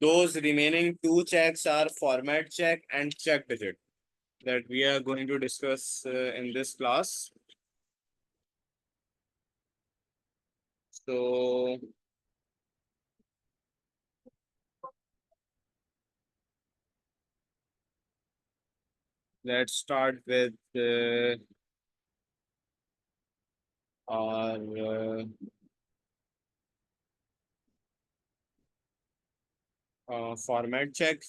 those remaining two checks are format check and check digit that we are going to discuss in this class. So let's start with our format check.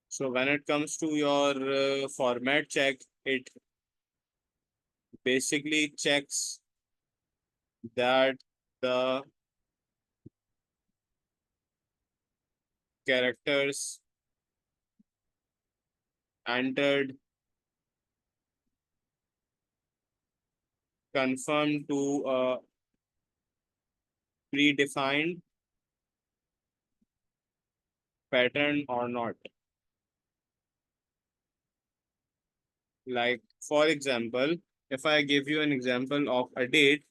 So when it comes to your format check, it basically checks that the characters entered conform to a predefined pattern or not. Like, for example, if I give you an example of a date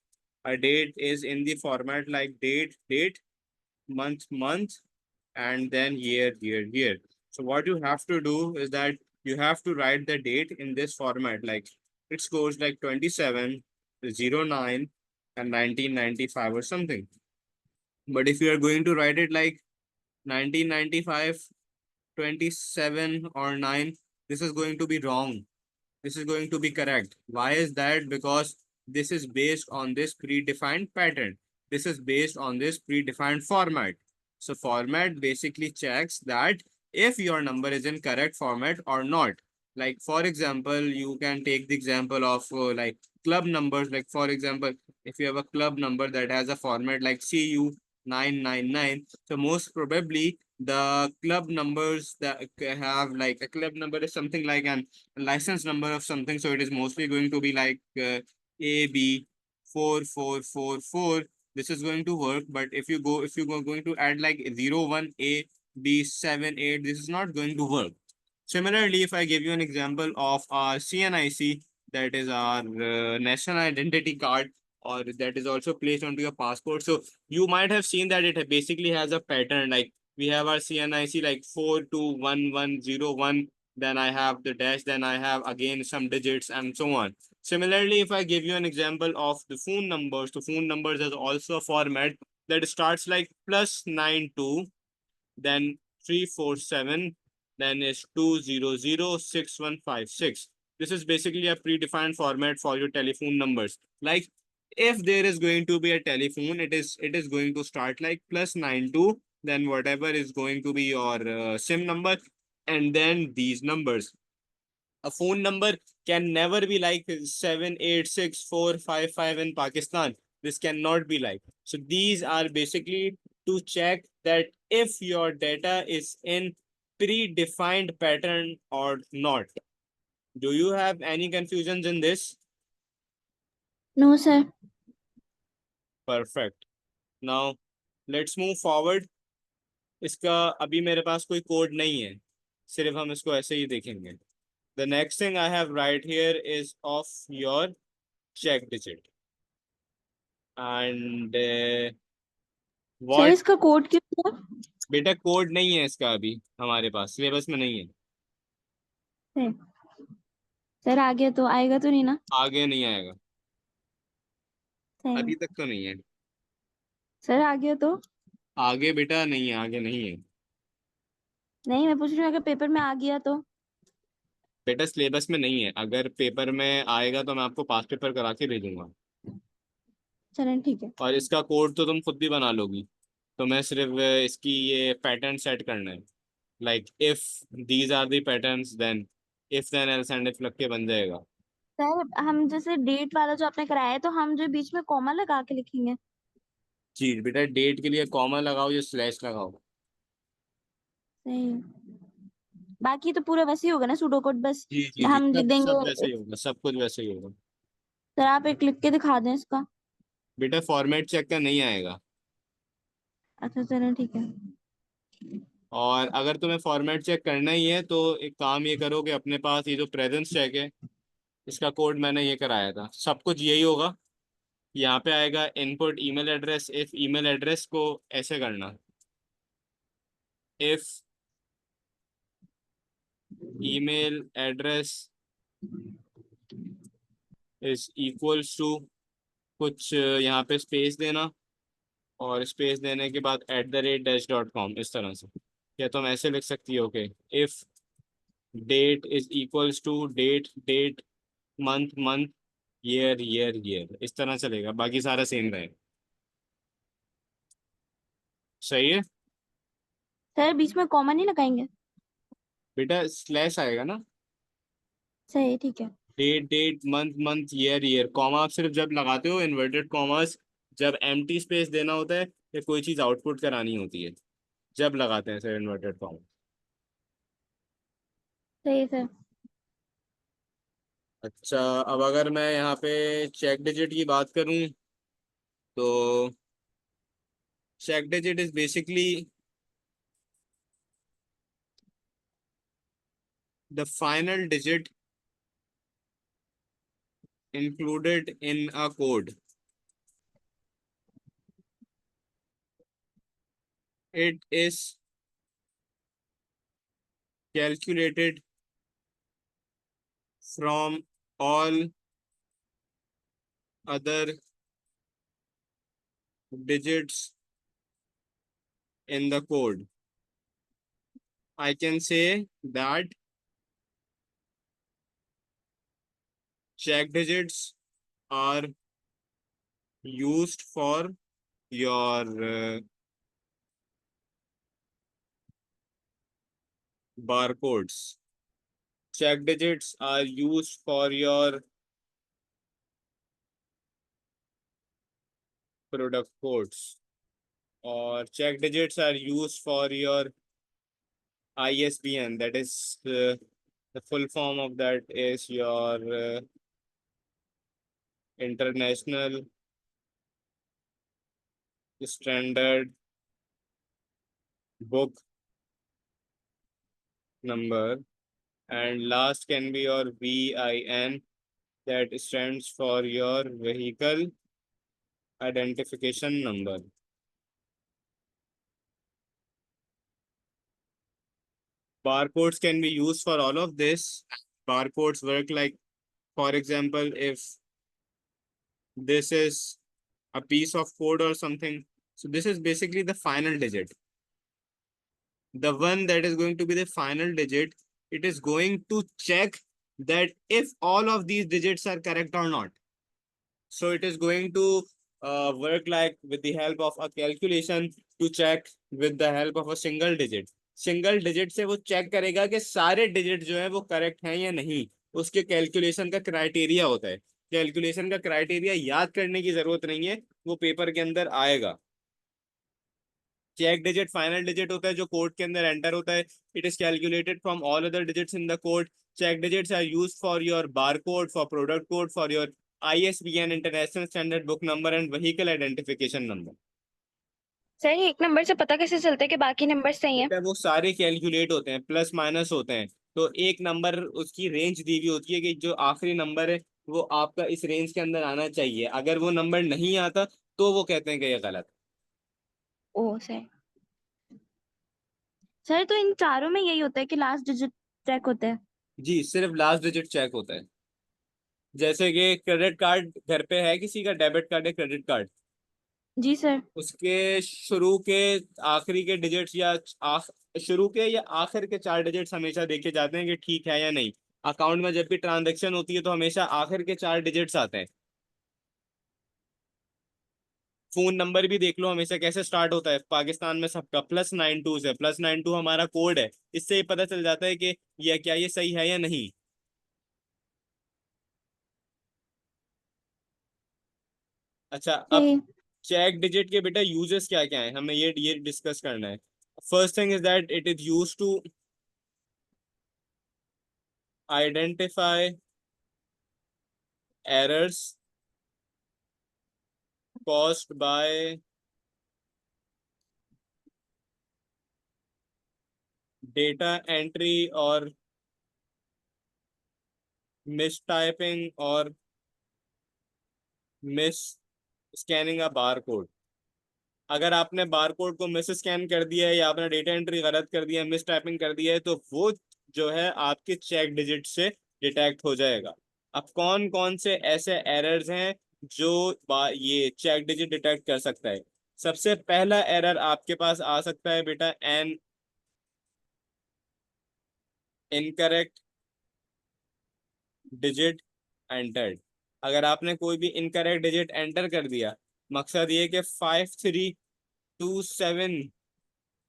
is in the format like date, month, and then year. So what you have to do is that you have to write the date in this format. Like it goes like 27, 09, and 1995 or something. But if you are going to write it like 1995, 27 or 9, this is going to be wrong. This is going to be correct. Why is that? Because this is based on this predefined pattern. This is based on this predefined format. So format basically checks that if your number is in correct format or not. Like for example, you can take the example of like club numbers. Like for example, if you have a club number that has a format like CU 999, so most probably the club numbers that have like a club number is something like an license number of something. So it is mostly going to be like AB 4444. This is going to work. But if you go going to add like 01A B 78, this is not going to work. Similarly, if I give you an example of our CNIC, that is our national identity card, or that is also placed onto your passport. So you might have seen that it basically has a pattern. Like we have our CNIC like 421101, then I have the dash, then I have again some digits and so on. Similarly, if I give you an example of the phone numbers, the phone numbers is also a format that starts like +92, then 347, then is 2006156. This is basically a predefined format for your telephone numbers. Like if there is going to be a telephone, it is going to start like +92, then whatever is going to be your SIM number, and then these numbers. A phone number can never be like 7864455 in Pakistan. This cannot be like. So these are basically to check that if your data is in predefined pattern or not. Do you have any confusions in this? No, sir. Perfect. Now let's move forward. इसका अभी मेरे पास कोई code नहीं है, सिर्फ हम इसको ऐसे ही देखेंगे. The next thing I have right here is of your check digit. And sir what इसका कोड क्यों था? बेटा कोड नहीं है इसका अभी हमारे पास, सिलेबस में नहीं है. सर सर आगे तो आएगा तो नहीं ना? आगे नहीं आएगा, सर अभी तक तो नहीं है. सर आगे तो आगे बेटा नहीं है, आगे नहीं है नहीं, मैं पूछ रही हूँ अगर पेपर में आ गया तो? बेटा. सिलेबस में नहीं है. अगर पेपर में आएगा तो मैं आपको पास पेपर करा के भेजूंगा. चलें ठीक है. और इसका कोड तो तुम खुद भी बना लोगी. तो मैं सिर्फ इसकी ये पैटर्न सेट करना है. Like if these are the patterns, then if then else end if लग के बन जाएगा. सर हम जैसे डेट वाला जो आपने कराया है तो हम जो बीच में कॉमा लगा के लिखेंगे? जी बेटा, डेट के लिए कॉमा लगाओ या स्लैश लगाओ. सही. बाकी तो पूरा वैसे ही होगा ना, सूडो कोड बस जी जी जी, हम लिख सब सब वैसे देंगे. ही होगा, सब कुछ वैसे ही होगा. सर आप एक लिख के दिखा दें इसका. बेटा फॉर्मेट चेक का नहीं आएगा. अच्छा चलें ठीक है. और अगर तुम्हें फॉर्मेट चेक करना ही है तो एक काम ये करो कि अपने पास ये जो प्रेजेंस चेक है, इसका कोड मैंने ये कराया था, सब कुछ यही होगा। यहाँ पे आएगा input email address, if email address को ऐसे करना, if email address is equals to कुछ यहाँ पे स्पेस देना, और स्पेस देने के बाद @डैश.com, इस तरह से। या तुम ऐसे लिख सकती हो कि if date is equals to date date, month month, year year year, इस तरह चलेगा, बाकी सारा सेम रहेगा। सही है सर बीच में कॉमा नहीं लगाएंगे? बेटा, स्लैश आएगा ना। सही, ठीक है। Date date, month month, year year. Comma आप सिर्फ जब लगाते हो इन्वर्टेड कॉमर्स, जब एम्प्टी स्पेस देना होता है या कोई चीज़ आउटपुट करानी होती है, जब लगाते हैं सर इन्वर्टेड कॉमा। सही है सर। अच्छा, अब अगर मैं यहाँ पे चेक डिजिट की बात करूँ, तो check digit is basically the final digit included in a code. It is calculated from all other digits in the code. I can say that check digits are used for your barcodes. Check digits are used for your product codes, or check digits are used for your ISBN. That is the full form of that is your International Standard Book Number, and last can be your VIN, that stands for your Vehicle Identification Number. Barcodes can be used for all of this. Barcodes work like, for example, if this is a piece of code or something, so this is basically the final digit. The one that is going to be the final digit, it is going to check that if all of these digits are correct or not. So it is going to work like with the help of a calculation to check with the help of a single digit. Single digit से वो check करेगा कि सारे digit जो है वो correct हैं या नहीं। उसके कैलकुलेशन का क्राइटेरिया होता है। कैलकुलेशन का क्राइटेरिया याद करने की जरूरत नहीं है, वो पेपर के अंदर आएगा। चेक डिजिट फाइनल डिजिट होता है जो कोड के अंदर एंटर होता है। It is calculated from all other digits in the code. Check digits are used for your bar code, for product code, for your ISBN, international standard book number, and vehicle identification number. Sir ये एक number से पता कैसे चलता है कि बाकी number सही है? वो सारे कैलकुलेट होते हैं, प्लस माइनस होते हैं। तो एक नंबर उसकी रेंज दी हुई होती है कि जो आखिरी नंबर है वो आपका इस रेंज के अंदर आना चाहिए। अगर वो नंबर नहीं आता तो वो कहते हैं कि ये गलत। ओ सर। सर तो इन चारों में यही होता है कि लास्ट डिजिट चेक होता है? जी, सिर्फ लास्ट डिजिट चेक होता है। जैसे कि क्रेडिट कार्ड घर पे है किसी का, डेबिट कार्ड है, क्रेडिट कार्ड, जी सर। उसके शुरू के आखिरी के डिजिट्स या शुरू के या आखिर के 4 डिजिट्स हमेशा देखे जाते हैं कि ठीक है या नहीं। अकाउंट में जब भी ट्रांजैक्शन होती है तो हमेशा आखिर के 4 डिजिट्स आते हैं। फोन नंबर भी देख लो हमेशा कैसे स्टार्ट होता है, पाकिस्तान में सबका +92 से। +92 हमारा कोड है, इससे ही पता चल जाता है कि यह क्या ये सही है या नहीं। अच्छा, अब सही। चेक डिजिट के बेटा यूजेस क्या क्या है, हमें ये डिस्कस करना है। First thing is that it is use to identify errors caused by data entry or miss typing और miss scanning a bar code. अगर आपने बार कोड को मिस स्कैन कर दिया है या आपने डेटा एंट्री गलत कर दिया है, मिस टाइपिंग कर दिया है, तो वो जो है आपके चेक डिजिट से डिटेक्ट हो जाएगा। अब कौन कौन से ऐसे एरर्स हैं जो ये चेक डिजिट डिटेक्ट कर सकता है? सबसे पहला एरर आपके पास आ सकता है बेटा, एन इनकरेक्ट डिजिट एंटर्ड। अगर आपने कोई भी इनकरेक्ट डिजिट एंटर कर दिया, मकसद ये कि 5327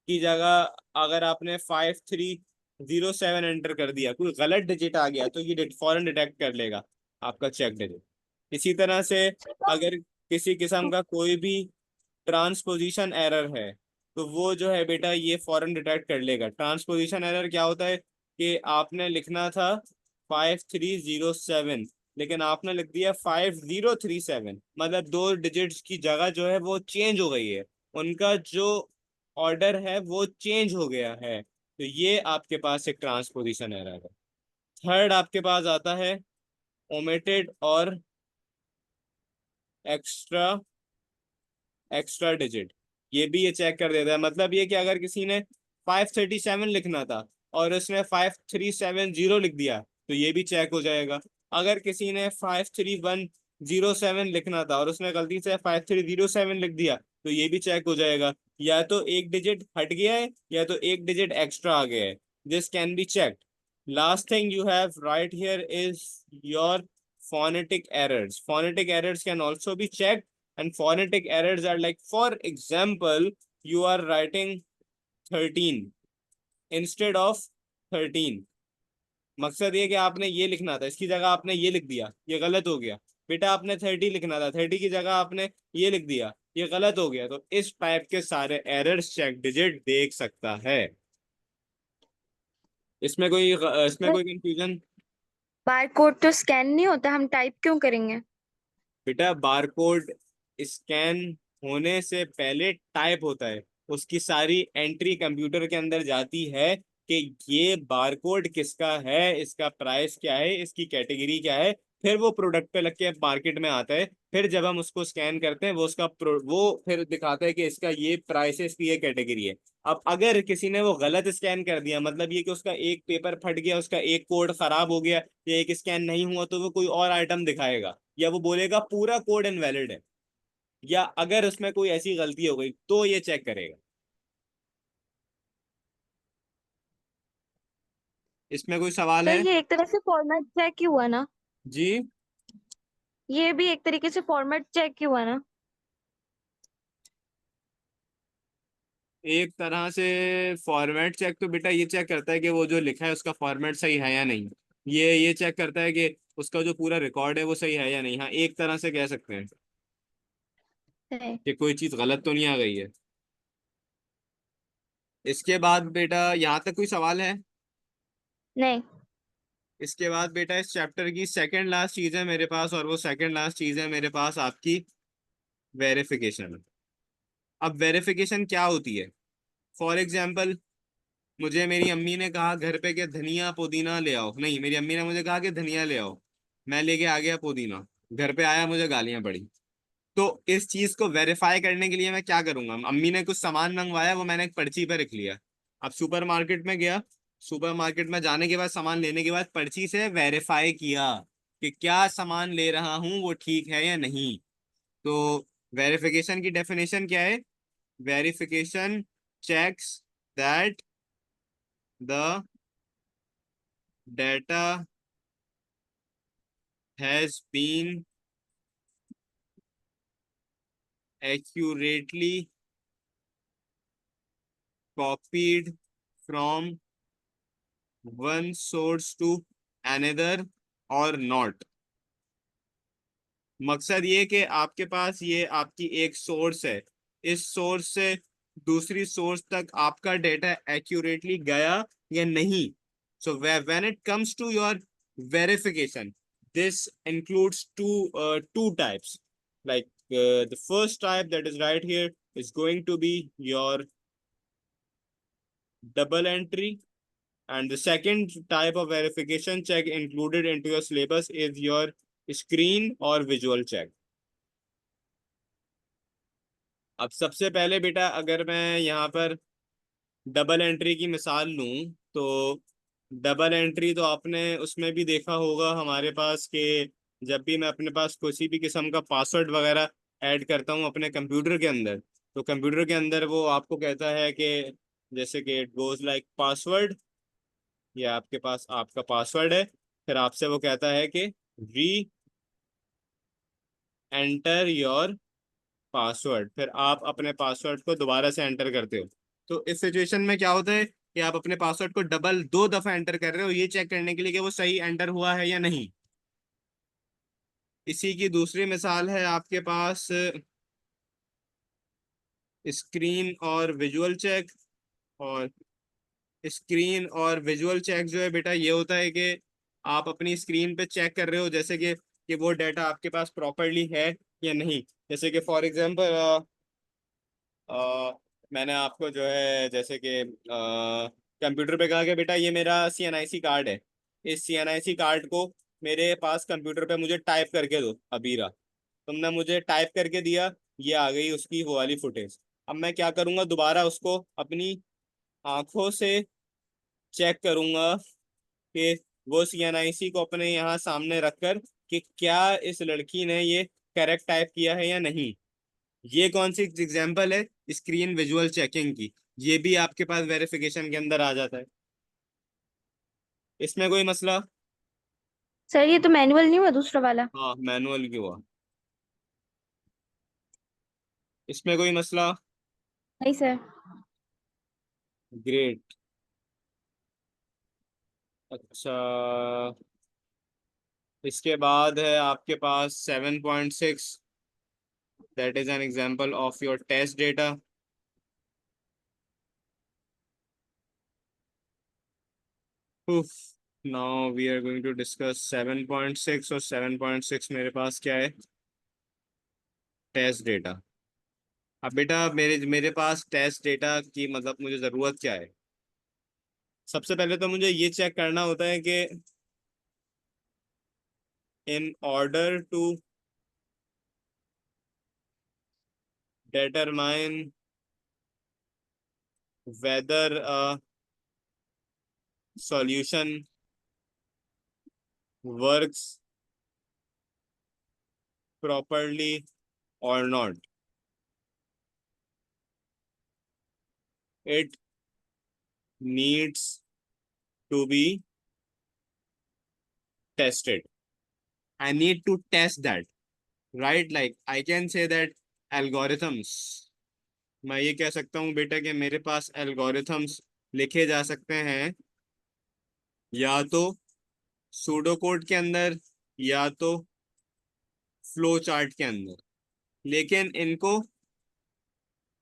की जगह अगर आपने 5307 एंटर कर दिया, कोई गलत डिजिट आ गया, तो ये फौरन डिटेक्ट कर लेगा आपका चेक डिजिट। इसी तरह से अगर किसी किस्म का कोई भी ट्रांसपोजिशन एरर है, तो वो जो है बेटा ये फौरन डिटेक्ट कर लेगा। ट्रांसपोजिशन एरर क्या होता है कि आपने लिखना था 5307, लेकिन आपने लिख दिया 5037, मतलब दो डिजिट्स की जगह जो है वो चेंज हो गई है, उनका जो ऑर्डर है वो चेंज हो गया है। तो ये आपके पास एक ट्रांसपोजिशन एरर है। थर्ड आपके पास आता है ओमिटेड और एक्स्ट्रा एक्स्ट्रा डिजिट। ये भी ये चेक कर देता है। मतलब ये कि अगर किसी ने 537 लिखना था और उसने 5370 लिख दिया, तो ये भी चेक हो जाएगा। अगर किसी ने 53107 लिखना था और उसने गलती से 5307 लिख दिया, तो ये भी चेक हो जाएगा। या तो एक डिजिट हट गया है या तो एक डिजिट एक्स्ट्रा आ गया है। This can be checked. Last thing you have right here is your phonetic errors. Phonetic errors can also be checked, and phonetic errors are like, for example, you are writing 13 instead of 13। मकसद ये कि आपने ये लिखना था, इसकी जगह आपने ये लिख दिया, ये गलत हो गया। बेटा आपने 30 लिखना था, 30 की जगह आपने ये लिख दिया, ये गलत हो गया। तो इस टाइप के सारे एरर्स चेक डिजिट देख सकता है। इसमें कोई कंफ्यूजन? बार कोड तो स्कैन नहीं होता, हम टाइप क्यों करेंगे? बेटा बारकोड स्कैन होने से पहले टाइप होता है। उसकी सारी एंट्री कंप्यूटर के अंदर जाती है कि ये बारकोड किसका है, इसका प्राइस क्या है, इसकी कैटेगरी क्या है। फिर वो प्रोडक्ट पे लग के मार्केट में आता है। फिर जब हम उसको स्कैन करते हैं, वो फिर दिखाता है कि इसका ये प्राइस है, इसकी ये कैटेगरी है। अब अगर किसी ने वो गलत स्कैन कर दिया, मतलब ये कि उसका एक पेपर फट गया, उसका एक कोड खराब हो गया, या एक स्कैन नहीं हुआ, तो वो कोई और आइटम दिखाएगा, या वो बोलेगा पूरा कोड इनवैलिड है, या अगर उसमें कोई ऐसी गलती हो गई तो ये चेक करेगा। इसमें कोई सवाल तो है? ये एक तरह से फॉर्मेट चेक ही हुआ ना? जी। ये भी एक तरीके से फॉर्मेट चेक ही हुआ ना? एक तरह से फॉर्मेट चेक तो बेटा ये चेक करता है कि वो जो लिखा है उसका फॉर्मेट सही है या नहीं। ये चेक करता है कि उसका जो पूरा रिकॉर्ड है वो सही है या नहीं। हाँ, एक तरह से कह सकते हैं है। कि कोई चीज गलत तो नहीं आ गई है। इसके बाद बेटा यहाँ तक कोई सवाल है? नहीं। इसके बाद बेटा इस चैप्टर की सेकंड लास्ट चीज है मेरे पास, और वो सेकंड लास्ट चीज है मेरे पास आपकी वेरिफिकेशन। अब वेरिफिकेशन क्या होती है? फॉर एग्जाम्पल, मुझे मेरी अम्मी ने कहा घर पे कि धनिया पुदीना ले आओ, नहीं, मेरी अम्मी ने मुझे कहा कि धनिया ले आओ, मैं लेके आ गया पुदीना, घर पे आया, मुझे गालियां पड़ी। तो इस चीज को वेरीफाई करने के लिए मैं क्या करूंगा? अम्मी ने कुछ सामान मंगवाया, वो मैंने एक पर्ची पे रख लिया। अब सुपरमार्केट में गया, सुपरमार्केट में जाने के बाद सामान लेने के बाद पर्ची से वेरीफाई किया कि क्या सामान ले रहा हूं वो ठीक है या नहीं। तो वेरिफिकेशन की डेफिनेशन क्या है? Verification checks that the data has been accurately copied from one source to another or not। मकसद ये कि आपके पास ये आपकी एक सोर्स है, इस सोर्स से दूसरी सोर्स तक आपका डेटा एक्यूरेटली गया या नहीं। So when it comes to your verification, this includes two types, like the first type that is right here is going to be your double entry And the second type of verification check included into your syllabus is your screen or visual check. अब सबसे पहले बेटा अगर मैं यहाँ पर double entry की मिसाल लूँ तो डबल एंट्री तो आपने उसमें भी देखा होगा हमारे पास के जब भी मैं अपने पास किसी भी किस्म का पासवर्ड वगैरह ऐड करता हूँ अपने कंप्यूटर के अंदर, तो कंप्यूटर के अंदर वो आपको कहता है कि जैसे कि इट गोज लाइक पासवर्ड, ये आपके पास आपका पासवर्ड है, फिर आपसे वो कहता है कि री एंटर योर पासवर्ड, फिर आप अपने पासवर्ड को दोबारा से एंटर करते हो। तो इस सिचुएशन में क्या होता है कि आप अपने पासवर्ड को डबल 2 दफा एंटर कर रहे हो, ये चेक करने के लिए कि वो सही एंटर हुआ है या नहीं। इसी की दूसरी मिसाल है आपके पास स्क्रीन और विजुअल चेक। और स्क्रीन और विजुअल चेक जो है बेटा ये होता है कि आप अपनी स्क्रीन पे चेक कर रहे हो जैसे कि वो डाटा आपके पास प्रॉपरली है या नहीं। जैसे कि फॉर एग्जांपल मैंने आपको जो है जैसे कि कंप्यूटर पे कहा कि बेटा ये मेरा CNIC कार्ड है, इस CNIC कार्ड को मेरे पास कंप्यूटर पे मुझे टाइप करके दो अबीरा। तुमने मुझे टाइप करके दिया, ये आ गई उसकी वो वाली फुटेज। अब मैं क्या करूँगा, दोबारा उसको अपनी आंखों से चेक करूँगा कि वो CNIC को अपने यहाँ सामने रखकर कि क्या इस लड़की ने ये करेक्ट टाइप किया है या नहीं। ये कौन सी एग्जांपल है स्क्रीन विजुअल चेकिंग की, ये भी आपके पास वेरिफिकेशन के अंदर आ जाता है। इसमें कोई मसला? सर ये तो मैनुअल नहीं हुआ दूसरा वाला? हाँ मैनुअल की हुआ, इसमें कोई मसला? नहीं सर। ग्रेट। अच्छा, इसके बाद है आपके पास 7.6, that is an example of your test data. Now we are going to discuss 7.6, और 7.6 मेरे पास क्या है, टेस्ट डेटा। अब बेटा मेरे मेरे पास टेस्ट डेटा की मतलब मुझे ज़रूरत क्या है। सबसे पहले तो मुझे ये चेक करना होता है कि in order to determine whether a solution works properly or not, it needs to be tested. I need to test that, right? Like I can say that algorithms, मैं ये कह सकता हूँ बेटा कि मेरे पास एल्गोरिथम्स लिखे जा सकते हैं या तो सूडो कोड के अंदर या तो फ्लो चार्ट के अंदर, लेकिन इनको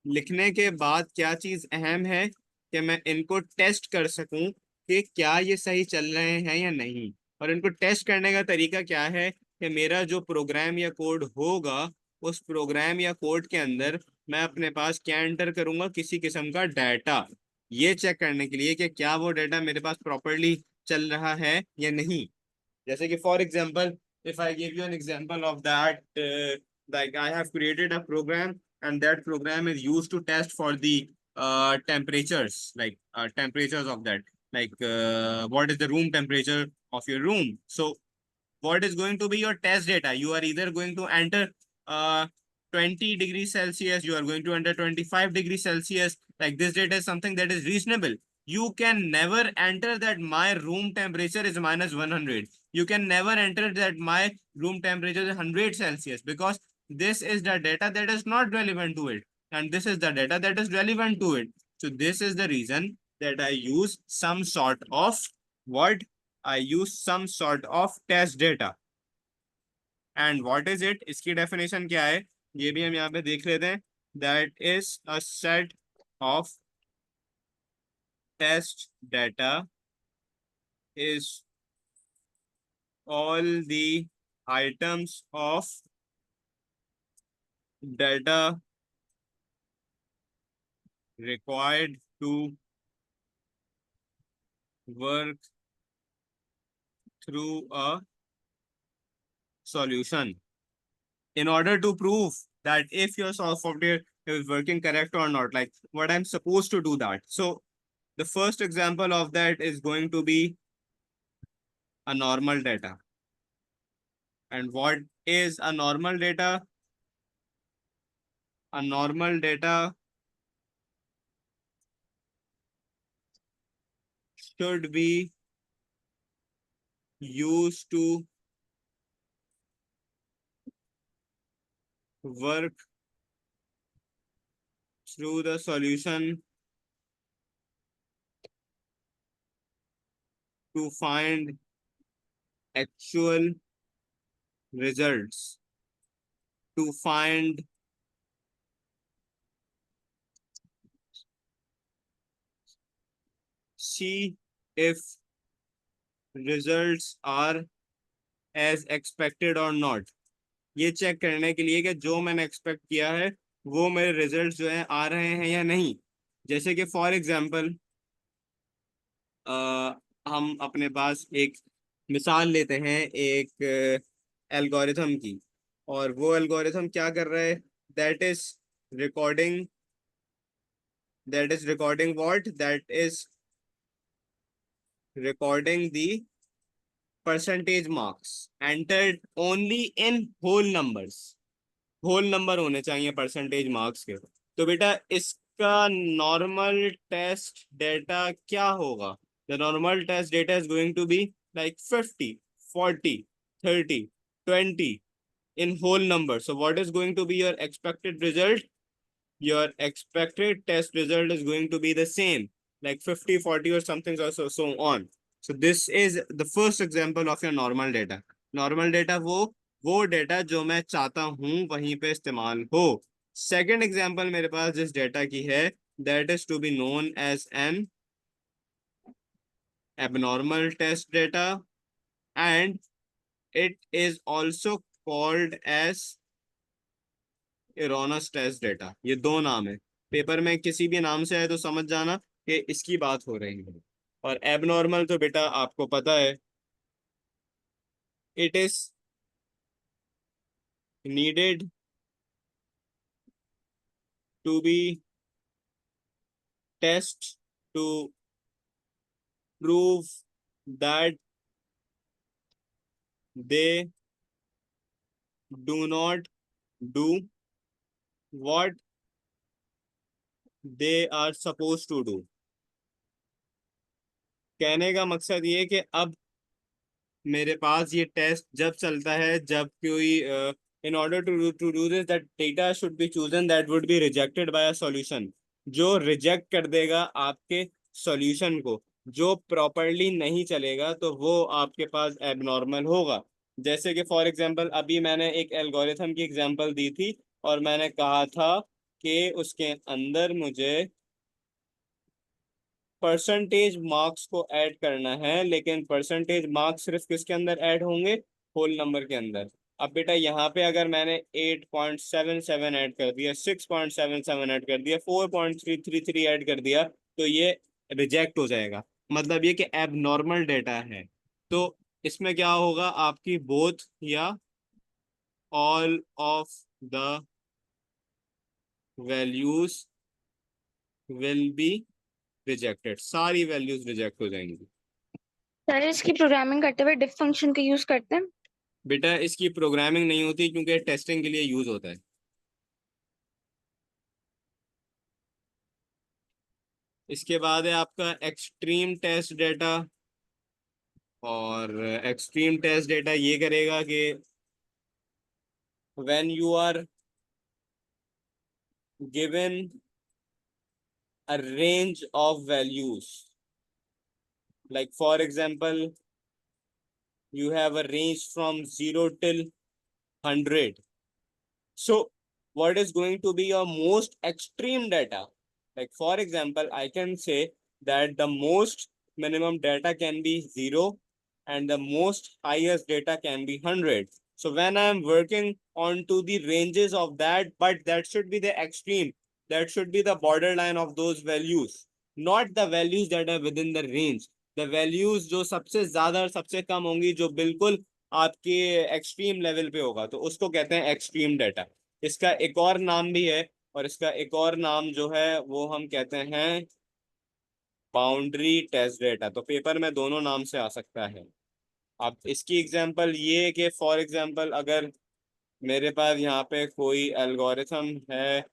लिखने के बाद क्या चीज अहम है कि मैं इनको टेस्ट कर सकूं कि क्या ये सही चल रहे हैं या नहीं। और इनको टेस्ट करने का तरीका क्या है कि मेरा जो प्रोग्राम या कोड होगा उस प्रोग्राम या कोड के अंदर मैं अपने पास क्या एंटर करूंगा, किसी किस्म का डाटा, ये चेक करने के लिए कि क्या वो डाटा मेरे पास प्रॉपरली चल रहा है या नहीं। जैसे कि for example, if I give you an example of that, like I have created a program and that program is used to test for the temperatures, like temperatures of that, like what is the room temperature of your room. So what is going to be your test data? You are either going to enter uh, 20 degrees Celsius, you are going to enter 25 degrees Celsius. Like this data is something that is reasonable. You can never enter that my room temperature is -100. You can never enter that my room temperature is 100 Celsius, because this is the data that is not relevant to it. And this is the data that is relevant to it. So this is the reason that I use some sort of what I use some sort of test data. And what is it? इसकी definition क्या है ये भी हम यहाँ पे देख लेते हैं। That is a set of test data is all the items of data required to work through a solution in order to prove that if your software is working correct or not, like what I'm supposed to do that. So the first example of that is going to be a normal data. And what is a normal data? A normal data should be used to work through the solution to find actual results, to find see if results are as expected or not. ये check करने के लिए कि जो मैंने expect किया है वो मेरे रिजल्ट जो है आ रहे हैं या नहीं। जैसे कि फॉर एग्जांपल हम अपने पास एक मिसाल लेते हैं एक एल्गोरिथम की, और वो एल्गोरिथम क्या कर रहा है? That is recording what? That is recording the percentage marks entered only in whole numbers. Whole number होने चाहिए परसेंटेज मार्क्स के। तो बेटा इसका नॉर्मल टेस्ट डेटा क्या होगा? The normal test data is going to be like 50, 40, 30, 20 in whole number. So what is going to be your expected result? Your expected test result is going to be the same, like 50, 40 or something, or so on. So this is the first example of your normal data. Normal data वो data जो मैं चाहता हूं वहीं पे इस्तेमाल हो। Second example मेरे पास जिस डेटा की है, that is to be known as an abnormal test data, and it is also called as erroneous test data। ये दो नाम है, पेपर में किसी भी नाम से है तो समझ जाना कि इसकी बात हो रही है। और एबनॉर्मल तो बेटा आपको पता है, it is needed to be test to prove that they do not do what they are supposed to do। कहने का मकसद ये कि अब मेरे पास ये टेस्ट जब चलता है जब कोई in order to do this that data should be chosen that would be rejected by a solution. जो रिजेक्ट कर देगा आपके सॉल्यूशन को, जो प्रॉपरली नहीं चलेगा, तो वो आपके पास एबनॉर्मल होगा। जैसे कि फॉर एग्जांपल अभी मैंने एक एल्गोरिथम की एग्जांपल दी थी और मैंने कहा था कि उसके अंदर मुझे परसेंटेज मार्क्स को ऐड करना है, लेकिन परसेंटेज मार्क्स सिर्फ किसके अंदर ऐड होंगे? होल नंबर के अंदर। अब बेटा यहाँ पे अगर मैंने 8.77 ऐड कर दिया, 6.77 ऐड कर दिया, 4.333 ऐड कर दिया, तो ये रिजेक्ट हो जाएगा। मतलब ये कि एबनॉर्मल डेटा है। तो इसमें क्या होगा? आपकी बोथ या all of the values will be rejected. सारी वैल्यूज रिजेक्ट हो जाएंगी। सर इसकी प्रोग्रामिंग करते हुए डिफ फंक्शन का यूज करते हैं? बेटा इसकी प्रोग्रामिंग नहीं होती क्योंकि टेस्टिंग के लिए यूज होता है। इसके बाद है आपका एक्सट्रीम टेस्ट डेटा। और एक्सट्रीम टेस्ट डेटा ये करेगा कि when you are given a range of values, like for example you have a range from 0 till 100, so what is going to be your most extreme data? Like for example I can say that the most minimum data can be 0 and the most highest data can be 100. So when I am working on to the ranges of that, but that should be the extreme, that should be the borderline of those values, not the values that are within the range। The values जो सबसे ज्यादा और सबसे कम होंगी, जो बिल्कुल आपके extreme level पे होगा, तो उसको कहते हैं एक्सट्रीम डेटा। इसका एक और नाम भी है, और इसका एक और नाम जो है वो हम कहते हैं बाउंड्री टेस्ट डेटा। तो पेपर में दोनों नाम से आ सकता है। अब इसकी एग्जांपल ये है कि फॉर एग्जांपल अगर मेरे पास यहाँ पे कोई एल्गोरिथम है,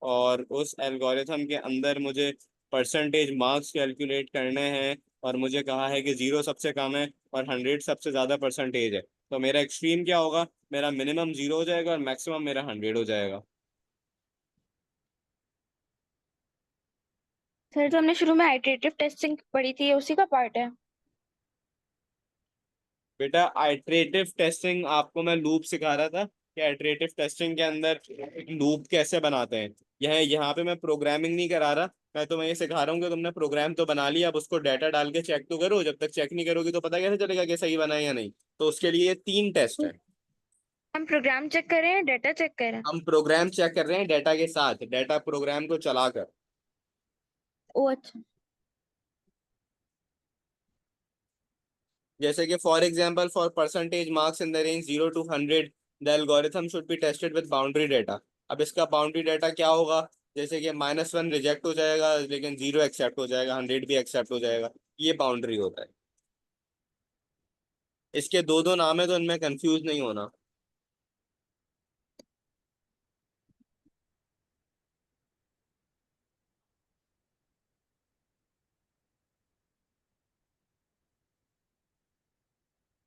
और उस एल्गोरिथम के अंदर मुझे परसेंटेज मार्क्स कैलकुलेट करने हैं, और मुझे कहा है कि 0 सबसे कम है और 100 सबसे ज़्यादा परसेंटेज है, तो मेरा एक्सट्रीम क्या होगा? मेरा मिनिमम 0 हो जाएगा और मैक्सिमम मेरा 100 हो जाएगा। सर जो हमने शुरू में आइटरेटिव टेस्टिंग पढ़ी थी, ये उसी का पार्ट है? बेटा आइटरेटिव टेस्टिंग आपको मैं लूप सिखा रहा था कि आइटरेटिव टेस्टिंग के अंदर एक लूप कैसे बनाते हैं। यह यहाँ पे मैं प्रोग्रामिंग नहीं करा रहा, मैं तुम्हें ये सिखा रहा हूँ कि तुमने प्रोग्राम तो बना लिया, अब उसको डाटा डाल के चेक तो करो। जब तक चेक नहीं करोगी तो पता कैसे चलेगा कि सही बना है या नहीं? तो उसके लिए ये 3 टेस्ट है। हम प्रोग्राम चेक कर रहे हैं, डेटा चेक कर रहे हैं? हम प्रोग्राम चेक कर रहे हैं डाटा के साथ, डाटा प्रोग्राम को चलाकर। ओ अच्छा। जैसे कि for example, for percentage marks in the range 0 to 100, the algorithm should be tested with boundary data. अब इसका बाउंड्री डाटा क्या होगा? जैसे कि -1 रिजेक्ट हो जाएगा, लेकिन 0 एक्सेप्ट हो जाएगा, 100 भी एक्सेप्ट हो जाएगा। ये बाउंड्री होता है। इसके दो दो नाम है, तो इनमें कंफ्यूज नहीं होना।